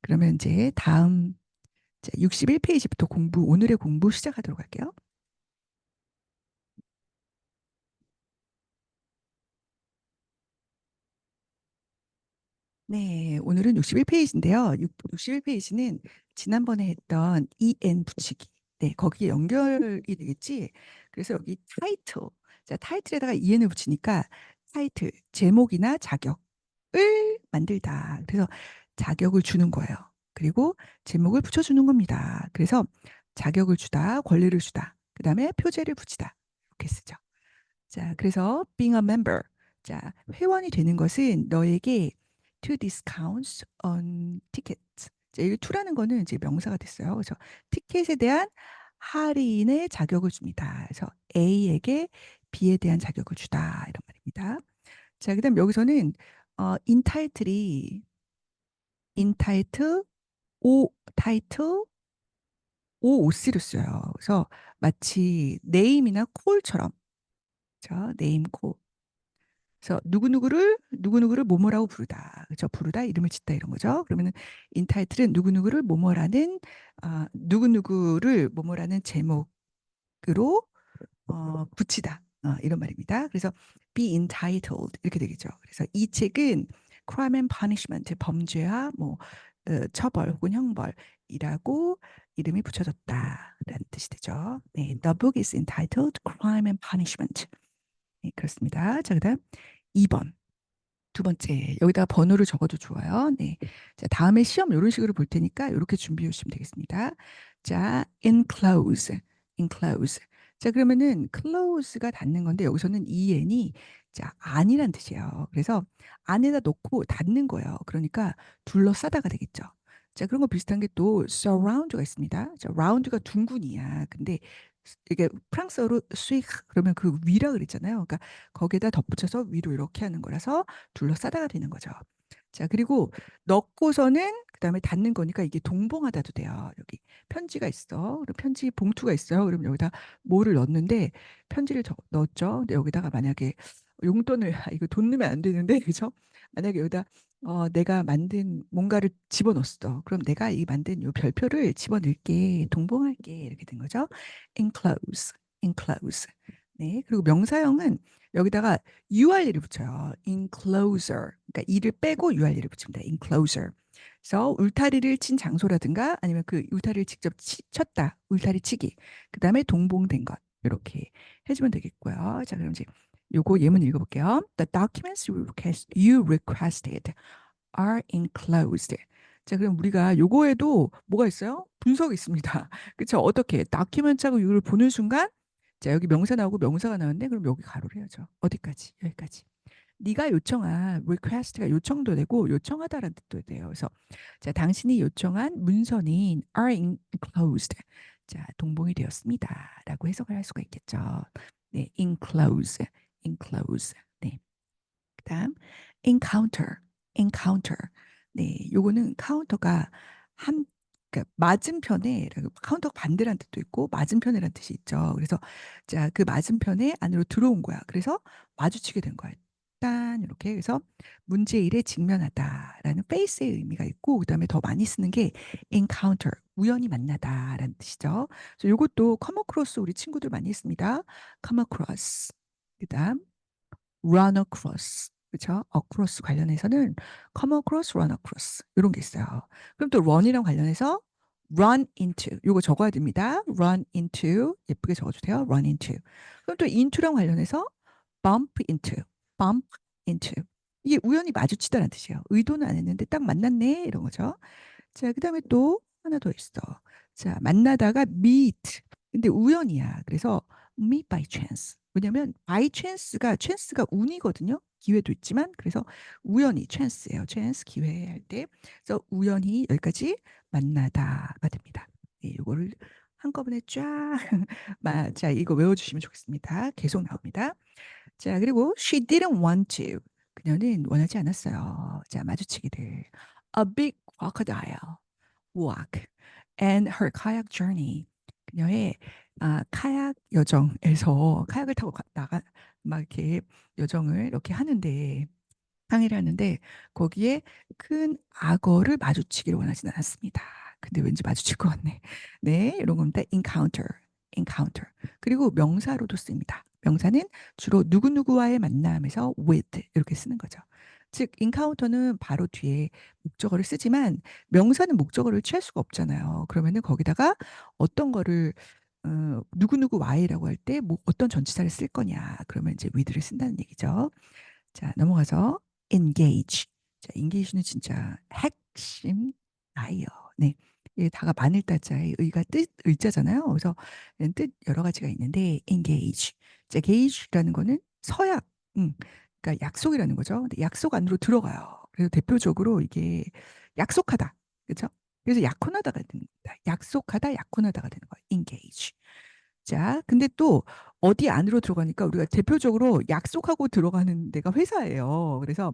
그러면 이제 다음 61페이지부터 오늘의 공부 시작하도록 할게요. 네, 오늘은 61페이지인데요. 61페이지는 지난번에 했던 EN 붙이기. 네, 거기에 연결이 되겠지. 그래서 여기 타이틀. 자, 타이틀에다가 EN을 붙이니까 타이틀, 제목이나 자격을 만들다. 그래서 자격을 주는 거예요. 그리고 제목을 붙여주는 겁니다. 그래서 자격을 주다, 권리를 주다. 그 다음에 표제를 붙이다. 이렇게 쓰죠. 자, 그래서 being a member. 자, 회원이 되는 것은 너에게 to discounts on tickets. 자, 이 to라는 거는 이제 명사가 됐어요. 그래서 티켓에 대한 할인의 자격을 줍니다. 그래서 A에게 B에 대한 자격을 주다. 이런 말입니다. 자, 그다음 여기서는 entitle이 entitle, o title, OOC로 써요. 그래서 마치 name이나 call처럼. 자, name, call. 그래서 누구누구를 뭐뭐라고 부르다. 그죠? 부르다, 이름을 짓다 이런 거죠. 그러면은 인타이틀은 누구누구를 뭐뭐라는 누구누구를 뭐뭐라는 제목으로 붙이다. 이런 말입니다. 그래서 be entitled 이렇게 되겠죠. 그래서 이 책은 crime and punishment 범죄와 뭐 처벌 혹은 형벌이라고 이름이 붙여졌다라는 뜻이 되죠. 네, the book is entitled Crime and Punishment. 네, 그렇습니다. 자, 그다음 2번. 두 번째, 여기다가 번호를 적어도 좋아요. 네. 자, 다음에 시험 이런 식으로 볼 테니까 이렇게 준비해 주시면 되겠습니다. 자, enclose, enclose. 자, 그러면은 close가 닫는 건데 여기서는 en이 자, 안이란 뜻이에요. 그래서 안에다 놓고 닫는 거예요. 그러니까 둘러싸다가 되겠죠. 자, 그런 거 비슷한 게 또 surround가 있습니다. 자, round가 둥근이야. 근데 이게 프랑스어로 수익 그러면 그 위라 그랬잖아요. 그러니까 거기에다 덧붙여서 위로 이렇게 하는 거라서 둘러싸다가 되는 거죠. 자, 그리고 넣고서는 그다음에 닫는 거니까 이게 동봉하다도 돼요. 여기 편지가 있어. 그럼 편지 봉투가 있어요. 그럼 여기다 뭐를 넣었는데 편지를 넣었죠. 근데 여기다가 만약에 용돈을 이거 돈 넣으면 안 되는데 그죠? 만약에 여기다 내가 만든 뭔가를 집어넣었어. 그럼 내가 이 만든 요 별표를 집어넣을게, 동봉할게 이렇게 된 거죠. enclose, enclose. 네, 그리고 명사형은 여기다가 URL을 붙여요. enclosure. 그러니까 이를 빼고 URL을 붙입니다. enclosure. 그래서 울타리를 친 장소라든가 아니면 그 울타리를 직접 쳤다. 울타리 치기. 그다음에 동봉된 것. 이렇게 해주면 되겠고요. 자, 그럼 이제 요거 예문 읽어볼게요. The documents you requested are enclosed. 자, 그럼 우리가 요거에도 뭐가 있어요? 분석이 있습니다. 그쵸? 어떻게? 다큐멘트하고 이걸 보는 순간 자, 여기 명사 나오고 명사가 나왔는데 그럼 여기 가로를 해야죠. 어디까지? 여기까지. 네가 요청한 request가 요청도 되고 요청하다라는 뜻도 돼요. 그래서 자, 당신이 요청한 문서는 are enclosed. 자, 동봉이 되었습니다. 라고 해석을 할 수가 있겠죠. 네, enclose, enclose. 네. 그다음 encounter, encounter. 네, 요거는 카운터가 한 그러니까 맞은편에 카운터 반대라는 뜻도 있고 맞은편이라는 뜻이 있죠. 그래서 자, 그 맞은편에 안으로 들어온 거야. 그래서 마주치게 된 거야. 딴 이렇게 해서 문제일에 직면하다라는 face의 의미가 있고 그다음에 더 많이 쓰는 게 encounter 우연히 만나다라는 뜻이죠. 그래서 요것도 come across 우리 친구들 많이 했습니다. come across. 그다음 run across. 그렇죠? across 관련해서는 come across, run across 이런 게 있어요. 그럼 또 run이랑 관련해서 run into 요거 적어야 됩니다. run into 예쁘게 적어주세요. run into. 그럼 또 into랑 관련해서 bump into, bump into 이게 우연히 마주치다라는 뜻이에요. 의도는 안 했는데 딱 만났네 이런 거죠. 자, 그다음에 또 하나 더 있어. 자, 만나다가 meet. 근데 우연이야. 그래서 meet by chance. 왜냐면 by chance가 운이거든요. 기회도 있지만 그래서 우연히 chance예요. chance 기회 할 때. 그래서 우연히 여기까지 만나다가 됩니다. 네, 이거를 한꺼번에 쫙 자, 이거 외워주시면 좋겠습니다. 계속 나옵니다. 자, 그리고 she didn't want to. 그녀는 원하지 않았어요. 자, 마주치기를. A big crocodile walk and her kayak journey. 그녀의 카약 여정에서 카약을 타고 나가 막 이렇게 여정을 이렇게 하는데 항의를 하는데 거기에 큰 악어를 마주치기를 원하지는 않았습니다. 근데 왠지 마주칠 것 같네. 네, 이런 겁니다. encounter, encounter. 그리고 명사로도 씁니다. 명사는 주로 누구누구와의 만남에서 with 이렇게 쓰는 거죠. 즉, encounter는 바로 뒤에 목적어를 쓰지만 명사는 목적어를 취할 수가 없잖아요. 그러면은 거기다가 어떤 거를 누구누구와의라고 할 때 뭐 어떤 전치사를 쓸 거냐. 그러면 이제 with를 쓴다는 얘기죠. 자, 넘어가서 engage. 자, engage는 진짜 핵심 아이요. 네. 이게 다가 만일자자의 의가 뜻 의자잖아요. 그래서 이런 뜻 여러 가지가 있는데 engage. 자, gage라는 거는 서약. 그러니까 약속이라는 거죠. 근데 약속 안으로 들어가요. 그래서 대표적으로 이게 약속하다. 그렇죠? 그래서 약혼하다가 되는 겁니다. 약속하다, 약혼하다가 되는 거예요. engage. 자, 근데 또 어디 안으로 들어가니까 우리가 대표적으로 약속하고 들어가는 데가 회사예요. 그래서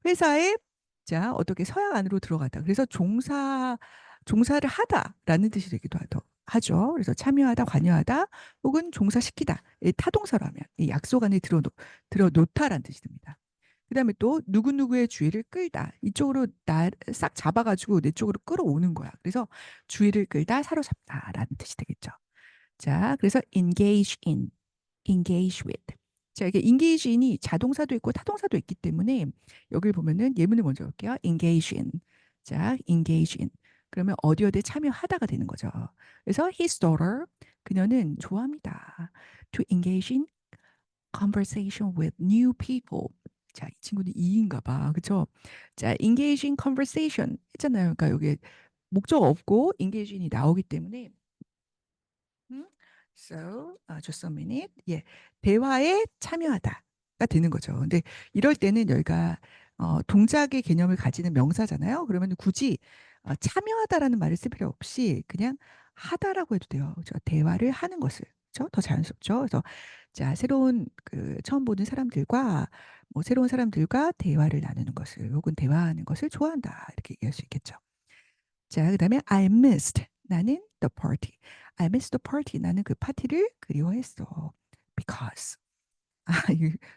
회사에 자, 어떻게 서약 안으로 들어가다. 그래서 종사를 하다라는 뜻이 되기도 하죠. 그래서 참여하다, 관여하다, 혹은 종사시키다. 이 타동사로 하면 이 약속 안에 들어놓다라는 뜻이 됩니다. 그다음에 또 누구누구의 주의를 끌다. 이쪽으로 싹 잡아가지고 내 쪽으로 끌어오는 거야. 그래서 주의를 끌다, 사로잡다라는 뜻이 되겠죠. 자, 그래서 engage with. 자, 이게 engage in이 자동사도 있고 타동사도 있기 때문에 여기 보면은 예문을 먼저 볼게요. engage in. 자, engage in. 그러면 어디 어디에 참여하다가 되는 거죠. 그래서 his daughter, 그녀는 좋아합니다. To engage in conversation with new people. 자, 이 친구는 이인가 봐. 그쵸? 자, engage in conversation 했잖아요. 그러니까 여기 목적 없고 engage in이 나오기 때문에 음? So, just a minute. 예, 대화에 참여하다가 되는 거죠. 근데 이럴 때는 여기가 동작의 개념을 가지는 명사잖아요. 그러면 굳이 참여하다라는 말을 쓸 필요 없이 그냥 하다라고 해도 돼요. 대화를 하는 것을. 그렇죠? 더 자연스럽죠. 그래서 자, 새로운 처음 보는 사람들과 뭐 새로운 사람들과 대화를 나누는 것을 혹은 대화하는 것을 좋아한다. 이렇게 얘기할 수 있겠죠. 자, 그다음에 I missed. 나는 the party. I missed the party. 나는 그 파티를 그리워했어. Because.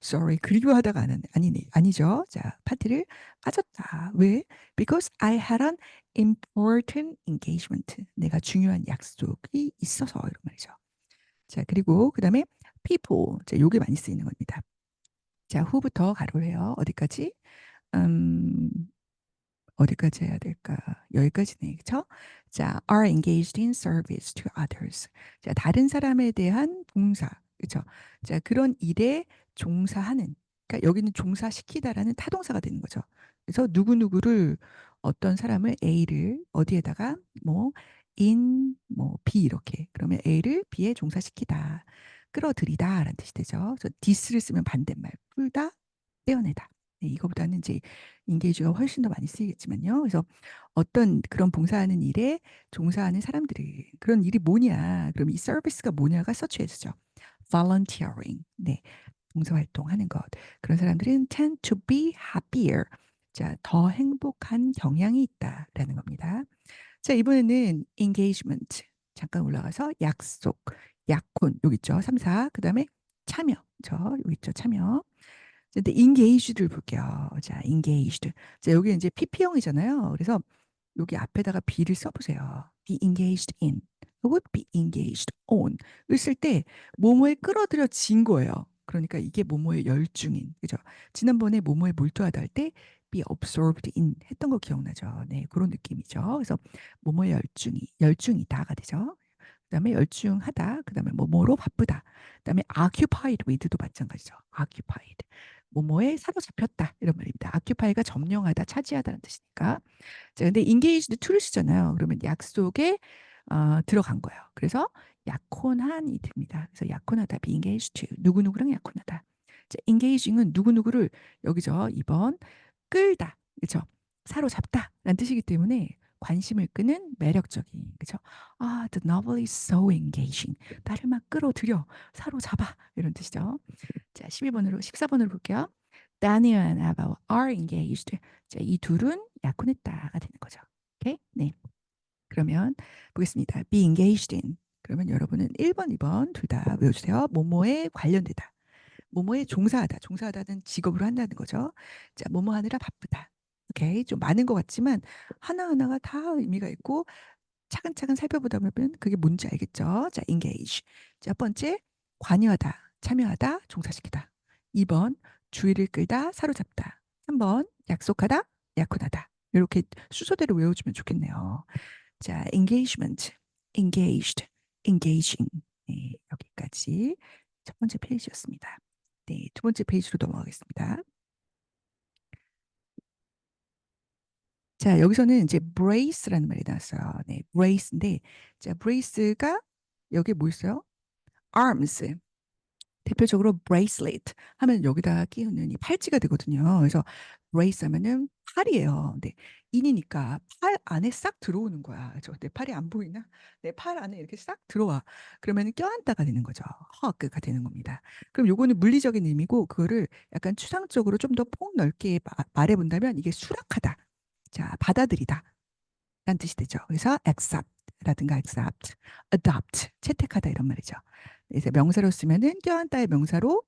sorry. 그리워하다가 아니네. 아니죠. 자, 파티를 빠졌다. 왜? Because I had an important engagement. 내가 중요한 약속이 있어서 이런 말이죠. 자, 그리고 그다음에 people. 자, 요게 많이 쓰이는 겁니다. 자, 후부터 가로를 해요. 어디까지? 음, 어디까지 해야 될까? 여기까지네. 그쵸? 자, are engaged in service to others. 자, 다른 사람에 대한 봉사. 그쵸? 자, 그런 일에 종사하는. 그러니까 여기는 종사시키다라는 타동사가 되는 거죠. 그래서 누구누구를 어떤 사람을 A를 어디에다가 뭐 in 뭐 B 이렇게 그러면 A를 B에 종사시키다. 끌어들이다라는 뜻이 되죠. 그래서 this를 쓰면 반대말 풀다, 떼어내다. 네, 이거보다는 이제 인게이지가 훨씬 더 많이 쓰이겠지만요. 그래서 어떤 그런 봉사하는 일에 종사하는 사람들이 그런 일이 뭐냐? 그럼 이 서비스가 뭐냐가 서치해주죠. volunteering. 네. 봉사활동하는 것. 그런 사람들은 tend to be happier. 자, 더 행복한 경향이 있다라는 겁니다. 자, 이번에는 engagement. 잠깐 올라가서 약속, 약혼. 여기 있죠. 3, 4. 그다음에 참여. 여기 있죠. 참여. 근데 engage를 볼게요. 자, engaged. 자, 여기 이제 PP형이잖아요. 그래서 여기 앞에다가 be를 써보세요. be engaged in 혹은 be engaged on 을 쓸 때 뭐뭐에 끌어들여진 거예요. 그러니까 이게 뭐뭐에 열중인. 그죠? 지난번에 뭐뭐에 몰두하다 할 때 be absorbed in 했던 거 기억나죠? 네, 그런 느낌이죠. 그래서 뭐뭐에 열중이다가 되죠. 그다음에 열중하다, 그다음에 뭐뭐로 바쁘다, 그다음에 occupied with도 마찬가지죠. occupied 뭐뭐에 사로잡혔다 이런 말입니다. occupy가 점령하다, 차지하다는 뜻이니까. 자, 근데 engaged to를 쓰잖아요. 그러면 약속에 들어간 거예요. 그래서 약혼한이 됩니다. 그래서 약혼하다, be engaged to 누구누구랑 약혼하다. 자, engaging은 누구누구를 여기죠. 2번 끌다, 그렇죠? 사로잡다라는 뜻이기 때문에 관심을 끄는 매력적인, 그렇죠? 아, the novel is so engaging. 나를 막 끌어들여, 사로잡아 이런 뜻이죠. 자, 12번으로 14번으로 볼게요. Daniel and Ava are engaged. 자, 이 둘은 약혼했다가 되는 거죠. 오케이? 네. 그러면 보겠습니다. Be engaged in. 그러면 여러분은 1번, 2번 둘 다 외워주세요. 뭐뭐에 관련되다. 뭐뭐에 종사하다. 종사하다는 직업으로 한다는 거죠. 자, 뭐뭐 하느라 바쁘다. 오케이. 좀 많은 것 같지만 하나하나가 다 의미가 있고 차근차근 살펴보다 보면 그게 뭔지 알겠죠? 자, engage. 첫 번째, 관여하다, 참여하다, 종사시키다. 2번, 주의를 끌다, 사로잡다. 3번, 약속하다, 약혼하다. 이렇게 순서대로 외워주면 좋겠네요. 자, engagement, engaged, engaging. 네, 여기까지 첫 번째 페이지였습니다. 네, 두 번째 페이지로 넘어가겠습니다. 자, 여기서는 이제 brace라는 말이 나왔어요. 네, brace인데, 자, brace가 여기 뭐 있어요? arms. 대표적으로 bracelet 하면 여기다 끼우는 이 팔찌가 되거든요. 그래서 brace 하면은 팔이에요. 근데 인이니까 팔 안에 싹 들어오는 거야. 내 팔이 안 보이나? 내 팔 안에 이렇게 싹 들어와. 그러면 껴안다가 되는 거죠. hug가 되는 겁니다. 그럼 요거는 물리적인 의미고 그거를 약간 추상적으로 좀 더 폭넓게 말해본다면 이게 수락하다. 자, 받아들이다. 라는 뜻이 되죠. 그래서 accept라든가 accept, adopt, 채택하다 이런 말이죠. 그래서 명사로 쓰면은 껴안다의 명사로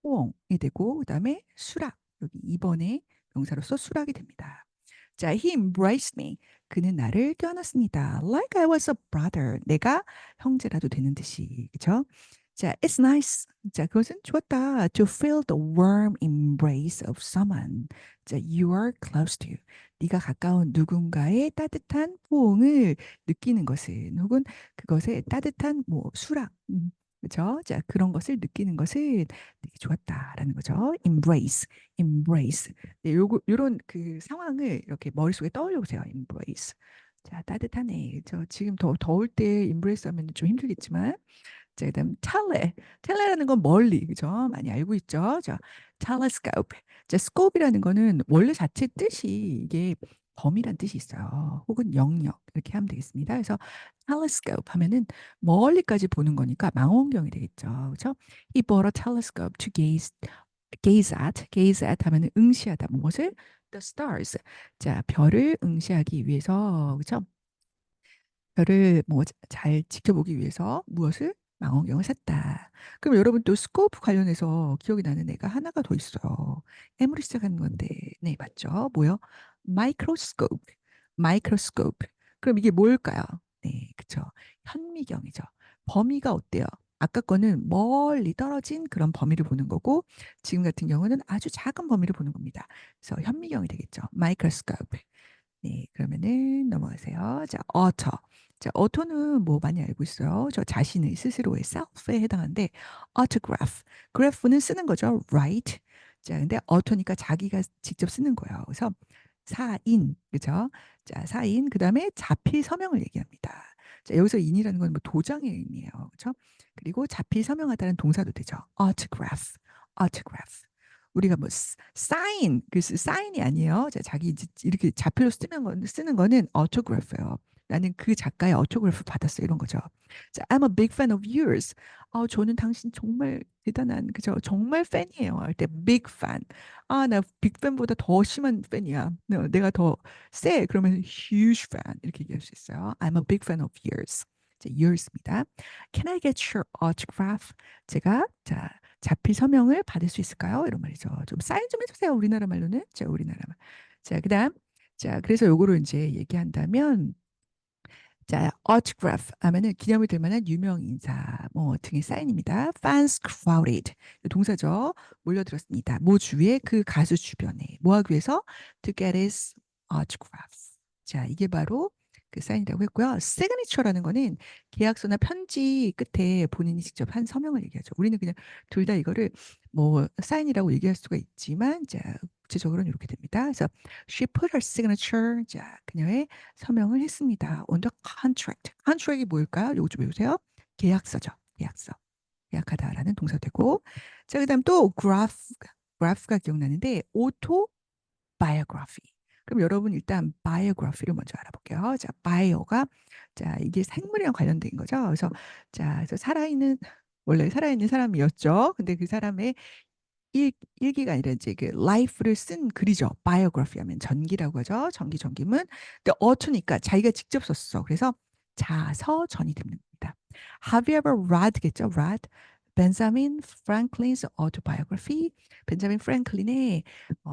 호응이 되고 그다음에 수락 여기 2번의 명사로서 수락이 됩니다. 자, he embraced me. 그는 나를 껴안았습니다. Like I was a brother. 내가 형제라도 되는 듯이. 그죠? 자, it's nice. 자, 그것은 좋았다. To feel the warm embrace of someone. 자, you are close to. 네가 가까운 누군가의 따뜻한 포옹을 느끼는 것은 혹은 그것의 따뜻한 뭐 수락. 그죠? 자, 그런 것을 느끼는 것은 되게 좋았다라는 거죠. embrace, embrace. 네, 요런 그 상황을 이렇게 머릿속에 떠올려 보세요. embrace. 자, 따뜻하네. 저 지금 더울 때 embrace 하면 좀 힘들겠지만 자, 그다음 텔레라는 건 멀리, 그죠? 많이 알고 있죠? 자, telescope. 자, scope이라는 거는 원래 자체 뜻이 이게 범위란 뜻이 있어요. 혹은 영역 이렇게 하면 되겠습니다. 그래서 telescope 하면은 멀리까지 보는 거니까 망원경이 되겠죠. 그렇죠? He bought a telescope to gaze at 하면은 응시하다 무엇을? The stars. 자, 별을 응시하기 위해서 그렇죠? 별을 뭐 잘 지켜보기 위해서 무엇을? 망원경을 샀다. 그럼 여러분 또 스코프 관련해서 기억이 나는 애가 하나가 더 있어요. M으로 시작하는 건데, 네, 맞죠? 뭐요? 마이크로스코프. 마이크로스코프. 그럼 이게 뭘까요? 네, 그쵸. 현미경이죠. 범위가 어때요? 아까 거는 멀리 떨어진 그런 범위를 보는 거고, 지금 같은 경우는 아주 작은 범위를 보는 겁니다. 그래서 현미경이 되겠죠. 마이크로스코프. 네, 그러면은 넘어가세요. 자, author. 자, author는 뭐 많이 알고 있어요. 저 자신의 스스로의 self에 해당하는데 autograph. graph는 쓰는 거죠. write. 자, 근데 author니까 자기가 직접 쓰는 거예요. 그래서 사인, 그죠? 자, 사인. 그다음에 자필 서명을 얘기합니다. 자, 여기서 인이라는 건 뭐 도장의 의미예요. 그렇죠? 그리고 자필 서명하다는 동사도 되죠. autograph. autograph. 우리가 뭐 사인 그 사인이 아니에요. 자기 이제 이렇게 자필로 쓰는 거는 autograph예요. 나는 그 작가의 autograph 받았어 이런 거죠. 자, I'm a big fan of yours. 저는 당신 정말 대단한 그죠? 정말 팬이에요. 할 때 big fan. 나 빅 팬보다 더 심한 팬이야. 내가 더 세. 그러면 huge fan 이렇게 얘기할 수 있어요. I'm a big fan of yours. 자, yours입니다. Can I get your autograph? 제가 자 자필 서명을 받을 수 있을까요? 이런 말이죠. 좀 사인 좀 해주세요. 우리나라 말로는. 자, 우리나라 말. 자, 그다음. 자, 그래서 요거를 이제 얘기한다면 자, autograph 하면은 기념이 될 만한 유명 인사 뭐 등의 사인입니다. fans crowded 동사죠. 몰려들었습니다. 모 주위에 그 가수 주변에 뭐 하기 위해서 to get his autograph. 자, 이게 바로 그 사인이라고 했고요. signature라는 거는 계약서나 편지 끝에 본인이 직접 한 서명을 얘기하죠. 우리는 그냥 둘 다 이거를 뭐 사인이라고 얘기할 수가 있지만 자, 구체적으로는 이렇게 됩니다. 그래서 she put her signature 자, 그녀의 서명을 했습니다. on the contract. contract이 뭘까요? 요거 좀 해보세요. 계약서죠. 계약서. 계약하다라는 동사 되고. 자, 그다음 또 graph가 기억나는데 autobiography. 그럼 여러분 일단 biography를 먼저 알아볼게요. 자, bio가 자, 이게 생물이랑 관련된 거죠. 그래서 자, 그래서 살아있는 원래 살아있는 사람이었죠. 근데 그 사람의 일기가 아니라 이제 그 life를 쓴 글이죠. biography 하면 전기라고 하죠. 전기문. 근데 author니까 자기가 직접 썼어. 그래서 자서전이 됩니다. Have you ever read겠죠? read. 벤자민 프랭클린's autobiography. 벤자민 프랭클린의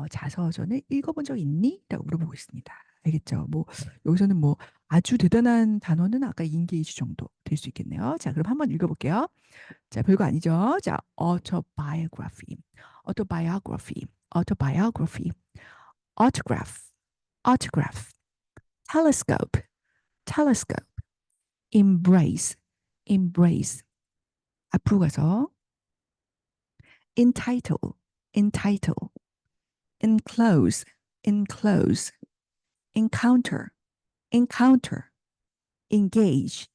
자서전을 읽어본 적 있니? 라고 물어보고 있습니다. 알겠죠? 뭐 여기서는 뭐 아주 대단한 단어는 아까 engage 정도 될 수 있겠네요. 자, 그럼 한번 읽어볼게요. 자, 별거 아니죠? 자, autobiography, autobiography, autobiography, autograph, autograph, telescope, telescope, embrace, embrace. 앞으로 가서 entitle, entitle, enclose, enclose, encounter, encounter, engage,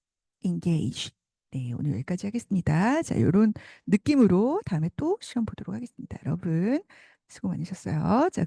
engage. 네, 오늘 여기까지 하겠습니다. 자, 이런 느낌으로 다음에 또 시험 보도록 하겠습니다. 여러분, 수고 많으셨어요. 자,